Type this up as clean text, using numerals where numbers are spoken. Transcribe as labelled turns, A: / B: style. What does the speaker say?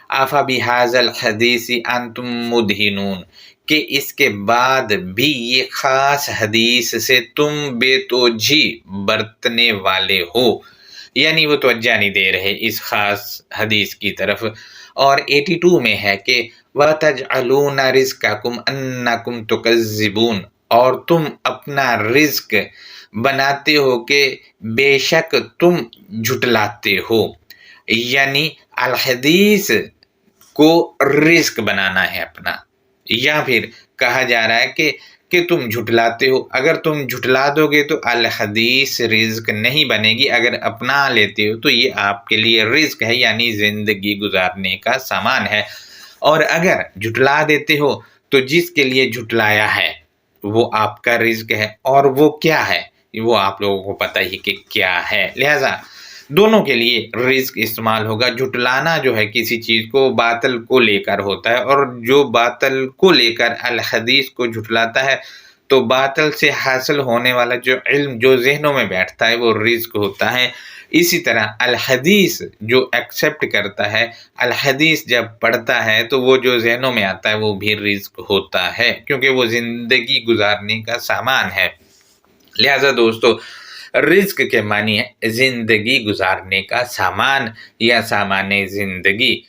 A: آفا بِہَٰذَا الْحَدِيثِ أَنْتُم مُدْہِنُونَ، کہ اس کے بعد بھی یہ خاص حدیث سے تم بے توجہی برتنے والے ہو، یعنی وہ توجہ نہیں دے رہے اس خاص حدیث کی طرف۔ اور 82 میں ہے کہ وَتَجْعَلُونَ رِزْقَكُمْ أَنَّكُمْ تُكَذِّبُونَ، اور تم اپنا رزق بناتے ہو کہ بے شک تم جھٹلاتے ہو، یعنی الحدیث کو رزق بنانا ہے اپنا، یا پھر کہا جا رہا ہے کہ تم جھٹلاتے ہو۔ اگر تم جھٹلا دو گے تو الحدیث رزق نہیں بنے گی، اگر اپنا لیتے ہو تو یہ آپ کے لیے رزق ہے، یعنی زندگی گزارنے کا سامان ہے۔ اور اگر جھٹلا دیتے ہو تو جس کے لیے جھٹلایا ہے وہ آپ کا رزق ہے، اور وہ کیا ہے وہ آپ لوگوں کو پتہ ہی کہ کیا ہے۔ لہٰذا دونوں کے لیے رزق استعمال ہوگا۔ جھٹلانا جو ہے کسی چیز کو باطل کو لے کر ہوتا ہے، اور جو باطل کو لے کر الحدیث کو جھٹلاتا ہے تو باطل سے حاصل ہونے والا جو علم جو ذہنوں میں بیٹھتا ہے وہ رزق ہوتا ہے۔ اسی طرح الحدیث جو ایکسیپٹ کرتا ہے، الحدیث جب پڑھتا ہے تو وہ جو ذہنوں میں آتا ہے وہ بھی رزق ہوتا ہے، کیونکہ وہ زندگی گزارنے کا سامان ہے۔ لہٰذا دوستو، رزق کے معنی ہے زندگی گزارنے کا سامان یا سامان زندگی۔